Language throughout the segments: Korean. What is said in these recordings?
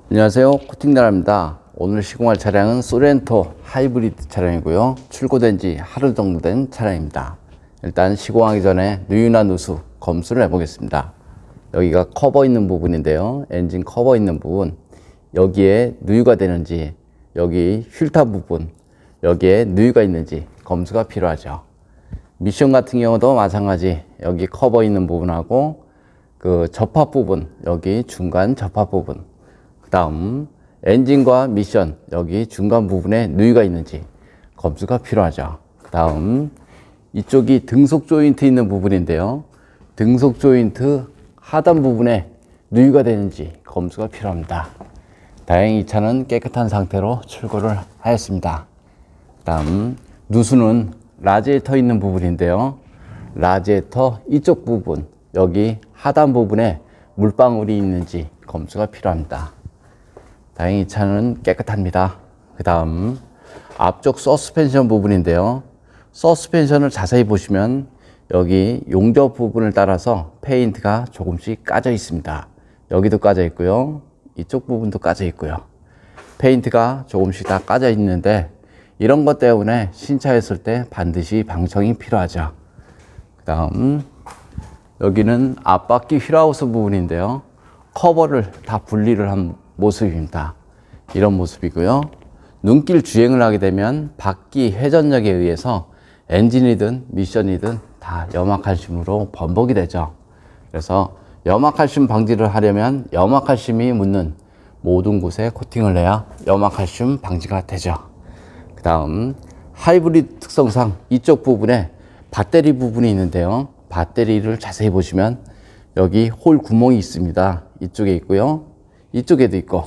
안녕하세요, 코팅나라입니다. 오늘 시공할 차량은 소렌토 하이브리드 차량이고요. 출고된 지 하루 정도 된 차량입니다. 일단 시공하기 전에 누유나 누수 검수를 해보겠습니다. 여기가 커버 있는 부분인데요, 엔진 커버 있는 부분, 여기에 누유가 되는지, 여기 휠탑 부분, 여기에 누유가 있는지 검수가 필요하죠. 미션 같은 경우도 마찬가지, 여기 커버 있는 부분하고 그 접합 부분, 여기 중간 접합 부분, 그 다음 엔진과 미션, 여기 중간 부분에 누유가 있는지 검수가 필요하죠. 그 다음 이쪽이 등속 조인트 있는 부분인데요, 등속 조인트 하단 부분에 누유가 되는지 검수가 필요합니다. 다행히 이 차는 깨끗한 상태로 출고를 하였습니다. 그 다음 누수는 라지에이터 있는 부분인데요, 라지에이터 이쪽 부분, 여기 하단 부분에 물방울이 있는지 검수가 필요합니다. 다행히 이 차는 깨끗합니다. 그 다음 앞쪽 서스펜션 부분인데요, 서스펜션을 자세히 보시면 여기 용접 부분을 따라서 페인트가 조금씩 까져 있습니다. 여기도 까져 있고요, 이쪽 부분도 까져 있고요. 페인트가 조금씩 다 까져 있는데 이런 것 때문에 신차였을 때 반드시 방청이 필요하죠. 그 다음 여기는 앞바퀴 휠하우스 부분인데요, 커버를 다 분리를 한 모습입니다. 이런 모습이고요. 눈길 주행을 하게 되면 바퀴 회전력에 의해서 엔진이든 미션이든 다 염화칼슘으로 번복이 되죠. 그래서 염화칼슘 방지를 하려면 염화칼슘이 묻는 모든 곳에 코팅을 해야 염화칼슘 방지가 되죠. 그 다음 하이브리드 특성상 이쪽 부분에 배터리 부분이 있는데요, 배터리를 자세히 보시면 여기 홀 구멍이 있습니다. 이쪽에 있고요, 이쪽에도 있고,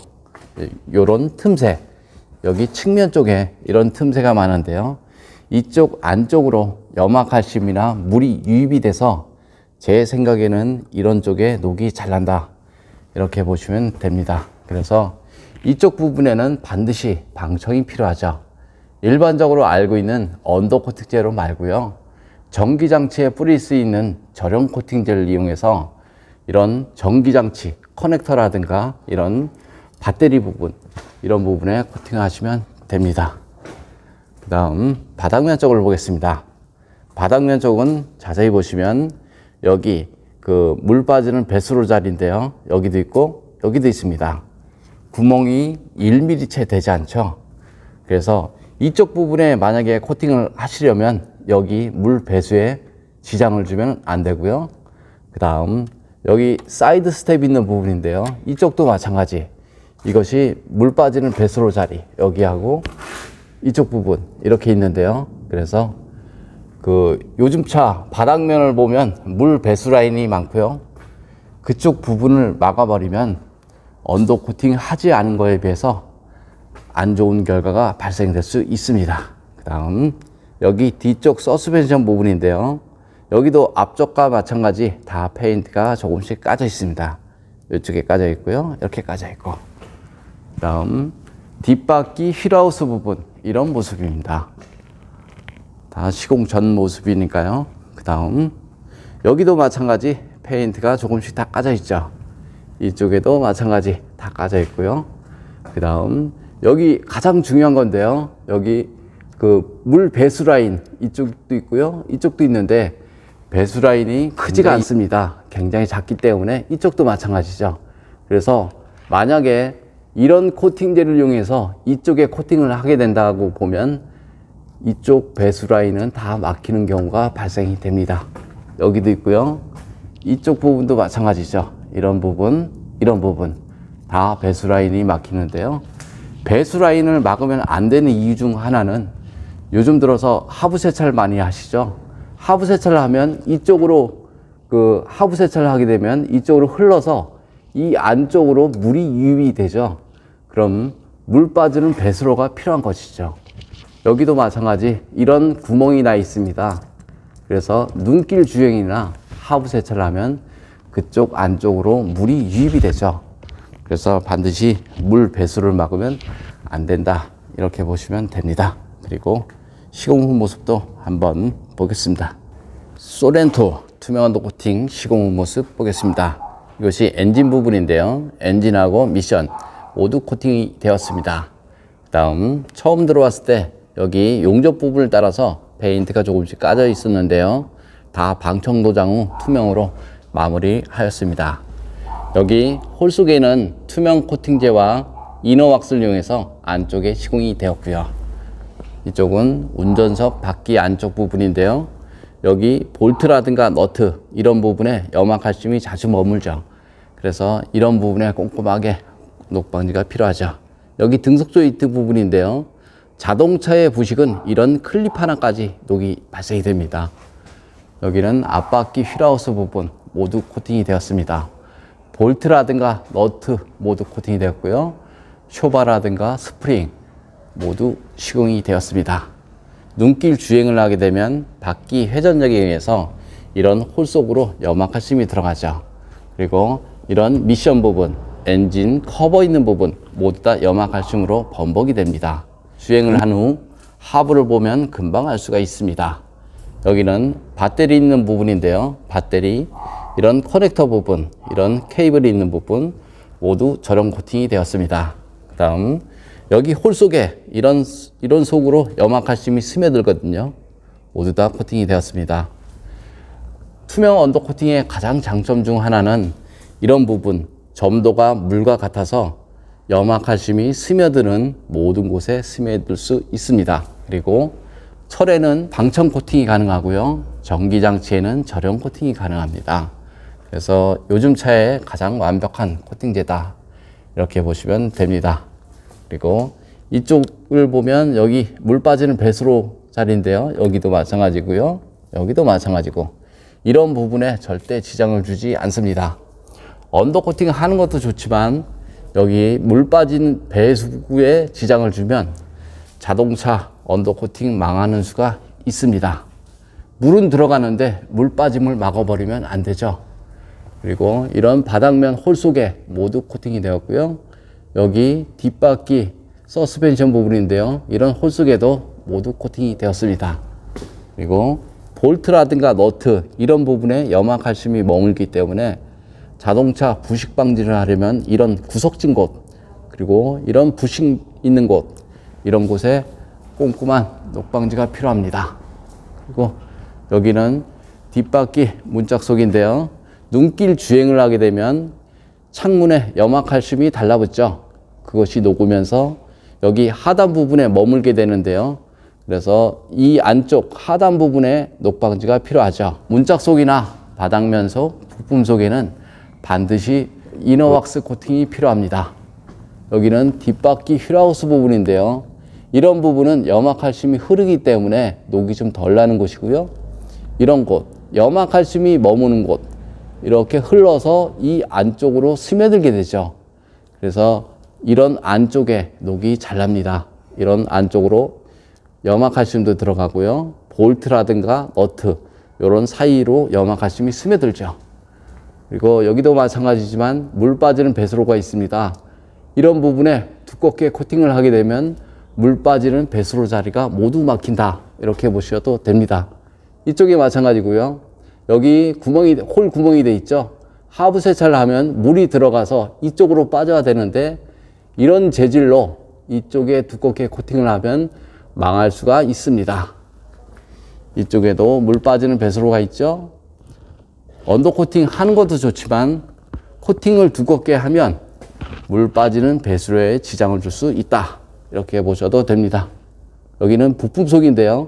요런 틈새, 여기 측면 쪽에 이런 틈새가 많은데요, 이쪽 안쪽으로 염화칼슘이나 물이 유입이 돼서 제 생각에는 이런 쪽에 녹이 잘 난다, 이렇게 보시면 됩니다. 그래서 이쪽 부분에는 반드시 방청이 필요하죠. 일반적으로 알고 있는 언더코팅 제로 말고요, 전기장치에 뿌릴 수 있는 절연 코팅제를 이용해서 이런 전기장치 커넥터라든가 이런 배터리 부분, 이런 부분에 코팅을 하시면 됩니다. 그 다음 바닥면 쪽을 보겠습니다. 바닥면 쪽은 자세히 보시면 여기 그 물 빠지는 배수로 자리인데요, 여기도 있고 여기도 있습니다. 구멍이 1mm 채 되지 않죠. 그래서 이쪽 부분에 만약에 코팅을 하시려면 여기 물 배수에 지장을 주면 안 되고요. 그 다음 여기 사이드 스텝 있는 부분인데요, 이쪽도 마찬가지, 이것이 물 빠지는 배수로 자리, 여기하고 이쪽 부분 이렇게 있는데요, 그래서 그 요즘 차 바닥면을 보면 물 배수 라인이 많고요, 그쪽 부분을 막아버리면 언더 코팅 하지 않은 거에 비해서 안 좋은 결과가 발생될 수 있습니다. 그 다음 여기 뒤쪽 서스펜션 부분인데요, 여기도 앞쪽과 마찬가지 다 페인트가 조금씩 까져 있습니다. 이쪽에 까져 있고요, 이렇게 까져 있고. 그 다음 뒷바퀴 휠하우스 부분, 이런 모습입니다. 다 시공 전 모습이니까요. 그 다음 여기도 마찬가지 페인트가 조금씩 다 까져 있죠. 이쪽에도 마찬가지 다 까져 있고요. 그 다음 여기 가장 중요한 건데요, 여기 그 물 배수 라인 이쪽도 있고요, 이쪽도 있는데 배수 라인이 크지가 않습니다. 굉장히 작기 때문에 이쪽도 마찬가지죠. 그래서 만약에 이런 코팅제를 이용해서 이쪽에 코팅을 하게 된다고 보면 이쪽 배수 라인은 다 막히는 경우가 발생이 됩니다. 여기도 있고요, 이쪽 부분도 마찬가지죠. 이런 부분, 이런 부분 다 배수 라인이 막히는데요, 배수 라인을 막으면 안 되는 이유 중 하나는 요즘 들어서 하부 세차를 많이 하시죠. 하부 세차를 하면 이쪽으로 그 하부 세차를 하게 되면 이쪽으로 흘러서 이 안쪽으로 물이 유입이 되죠. 그럼 물 빠지는 배수로가 필요한 것이죠. 여기도 마찬가지 이런 구멍이 나 있습니다. 그래서 눈길 주행이나 하부 세차를 하면 그쪽 안쪽으로 물이 유입이 되죠. 그래서 반드시 물 배수를 막으면 안 된다, 이렇게 보시면 됩니다. 그리고 시공 후 모습도 한번 보겠습니다. 소렌토 투명 언더 코팅 시공 후 모습 보겠습니다. 이것이 엔진 부분인데요, 엔진하고 미션 모두 코팅이 되었습니다. 다음 처음 들어왔을 때 여기 용접 부분을 따라서 페인트가 조금씩 까져 있었는데요. 다 방청 도장 후 투명으로 마무리하였습니다. 여기 홀 속에는 투명 코팅제와 이너 왁스를 이용해서 안쪽에 시공이 되었고요. 이쪽은 운전석 바퀴 안쪽 부분인데요. 여기 볼트라든가 너트 이런 부분에 염화칼슘이 자주 머물죠. 그래서 이런 부분에 꼼꼼하게 녹방지가 필요하죠. 여기 등속 조이트 부분인데요. 자동차의 부식은 이런 클립 하나까지 녹이 발생이 됩니다. 여기는 앞바퀴 휠하우스 부분 모두 코팅이 되었습니다. 볼트라든가 너트 모두 코팅이 되었고요. 쇼바라든가 스프링 모두 시공이 되었습니다. 눈길 주행을 하게 되면 바퀴 회전력에 의해서 이런 홀 속으로 염화칼슘이 들어가죠. 그리고 이런 미션 부분, 엔진 커버 있는 부분 모두 다 염화칼슘으로 범벅이 됩니다. 주행을 한 후 하부를 보면 금방 알 수가 있습니다. 여기는 배터리 있는 부분인데요. 배터리, 이런 커넥터 부분, 이런 케이블이 있는 부분 모두 저렴 코팅이 되었습니다. 그 다음 여기 홀 속에 이런 속으로 염화칼슘이 스며들거든요. 모두 다 코팅이 되었습니다. 투명 언더 코팅의 가장 장점 중 하나는 이런 부분 점도가 물과 같아서 염화칼슘이 스며드는 모든 곳에 스며들 수 있습니다. 그리고 철에는 방청 코팅이 가능하고요. 전기장치에는 절연 코팅이 가능합니다. 그래서 요즘 차의 가장 완벽한 코팅제다, 이렇게 보시면 됩니다. 그리고 이쪽을 보면 여기 물 빠지는 배수로 자리인데요. 여기도 마찬가지고요. 여기도 마찬가지고 이런 부분에 절대 지장을 주지 않습니다. 언더 코팅 하는 것도 좋지만 여기 물 빠진 배수구에 지장을 주면 자동차 언더 코팅 망하는 수가 있습니다. 물은 들어가는데 물 빠짐을 막아버리면 안 되죠. 그리고 이런 바닥면 홀 속에 모두 코팅이 되었고요. 여기 뒷바퀴 서스펜션 부분인데요. 이런 홀 속에도 모두 코팅이 되었습니다. 그리고 볼트라든가 너트 이런 부분에 염화칼슘이 머물기 때문에 자동차 부식 방지를 하려면 이런 구석진 곳, 그리고 이런 부식 있는 곳, 이런 곳에 꼼꼼한 녹방지가 필요합니다. 그리고 여기는 뒷바퀴 문짝속인데요. 눈길 주행을 하게 되면 창문에 염화칼슘이 달라붙죠. 그것이 녹으면서 여기 하단 부분에 머물게 되는데요. 그래서 이 안쪽 하단 부분에 녹방지가 필요하죠. 문짝 속이나 바닥면 속, 부품 속에는 반드시 이너왁스 코팅이 필요합니다. 여기는 뒷바퀴 휠하우스 부분인데요. 이런 부분은 염화칼슘이 흐르기 때문에 녹이 좀 덜 나는 곳이고요. 이런 곳, 염화칼슘이 머무는 곳, 이렇게 흘러서 이 안쪽으로 스며들게 되죠. 그래서 이런 안쪽에 녹이 잘 납니다. 이런 안쪽으로 염화칼슘도 들어가고요. 볼트라든가 너트 이런 사이로 염화칼슘이 스며들죠. 그리고 여기도 마찬가지지만 물 빠지는 배수로가 있습니다. 이런 부분에 두껍게 코팅을 하게 되면 물 빠지는 배수로 자리가 모두 막힌다, 이렇게 보셔도 됩니다. 이쪽이 마찬가지고요. 여기 홀 구멍이 돼 있죠. 하부 세차를 하면 물이 들어가서 이쪽으로 빠져야 되는데 이런 재질로 이쪽에 두껍게 코팅을 하면 망할 수가 있습니다. 이쪽에도 물 빠지는 배수로가 있죠. 언더 코팅 하는 것도 좋지만 코팅을 두껍게 하면 물 빠지는 배수로에 지장을 줄 수 있다, 이렇게 보셔도 됩니다. 여기는 부품 속인데요.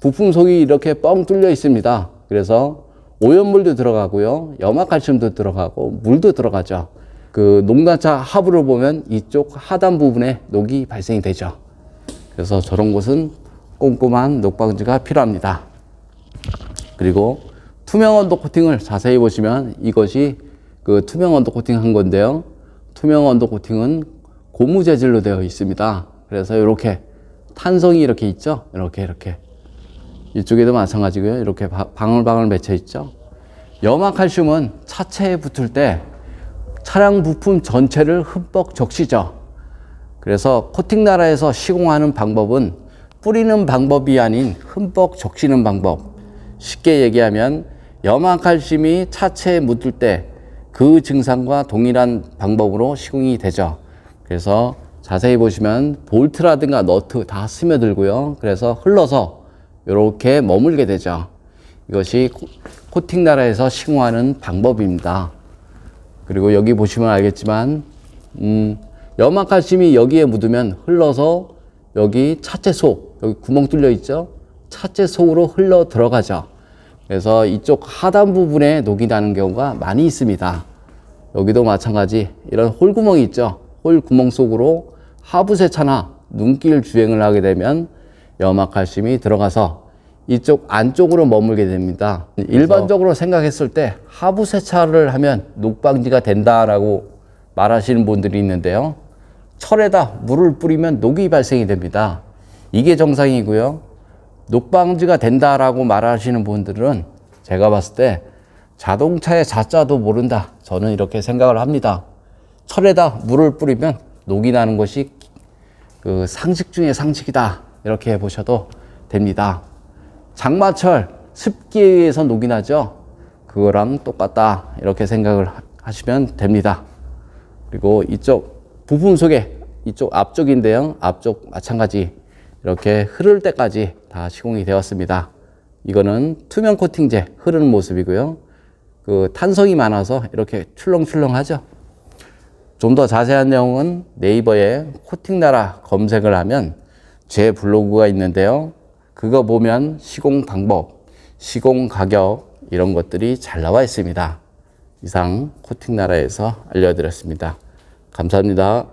부품 속이 이렇게 뻥 뚫려 있습니다. 그래서 오염물도 들어가고요. 염화칼슘도 들어가고 물도 들어가죠. 그 농단차 하부를 보면 이쪽 하단 부분에 녹이 발생이 되죠. 그래서 저런 곳은 꼼꼼한 녹방지가 필요합니다. 그리고 투명 언더 코팅을 자세히 보시면 이것이 그 투명 언더 코팅 한 건데요. 투명 언더 코팅은 고무 재질로 되어 있습니다. 그래서 이렇게 탄성이 이렇게 있죠. 이렇게 이쪽에도 마찬가지고요. 이렇게 방울방울 맺혀 있죠. 염화칼슘은 차체에 붙을 때 차량 부품 전체를 흠뻑 적시죠. 그래서 코팅 나라에서 시공하는 방법은 뿌리는 방법이 아닌 흠뻑 적시는 방법. 쉽게 얘기하면 염화칼슘이 차체에 묻을 때 그 증상과 동일한 방법으로 시공이 되죠. 그래서 자세히 보시면 볼트라든가 너트 다 스며들고요. 그래서 흘러서 이렇게 머물게 되죠. 이것이 코팅 나라에서 시공하는 방법입니다. 그리고 여기 보시면 알겠지만 염화칼슘이 여기에 묻으면 흘러서 여기 차체 속, 여기 구멍 뚫려 있죠? 차체 속으로 흘러 들어가죠. 그래서 이쪽 하단 부분에 녹이 나는 경우가 많이 있습니다. 여기도 마찬가지 이런 홀구멍이 있죠. 홀구멍 속으로 하부 세차나 눈길 주행을 하게 되면 염화칼슘이 들어가서 이쪽 안쪽으로 머물게 됩니다. 일반적으로 생각했을 때 하부 세차를 하면 녹방지가 된다라고 말하시는 분들이 있는데요. 철에다 물을 뿌리면 녹이 발생이 됩니다. 이게 정상이고요. 녹방지가 된다라고 말하시는 분들은 제가 봤을 때 자동차의 자자도 모른다. 저는 이렇게 생각을 합니다. 철에다 물을 뿌리면 녹이 나는 것이 그 상식 중의 상식이다. 이렇게 보셔도 됩니다. 장마철 습기에 의해서 녹이 나죠. 그거랑 똑같다. 이렇게 생각을 하시면 됩니다. 그리고 이쪽 부품 속에 이쪽 앞쪽인데요. 앞쪽 마찬가지 이렇게 흐를 때까지 다 시공이 되었습니다. 이거는 투명 코팅제 흐르는 모습이고요. 그 탄성이 많아서 이렇게 출렁출렁하죠. 좀 더 자세한 내용은 네이버에 코팅나라 검색을 하면 제 블로그가 있는데요. 그거 보면 시공 방법, 시공 가격 이런 것들이 잘 나와 있습니다. 이상 코팅나라에서 알려드렸습니다. 감사합니다.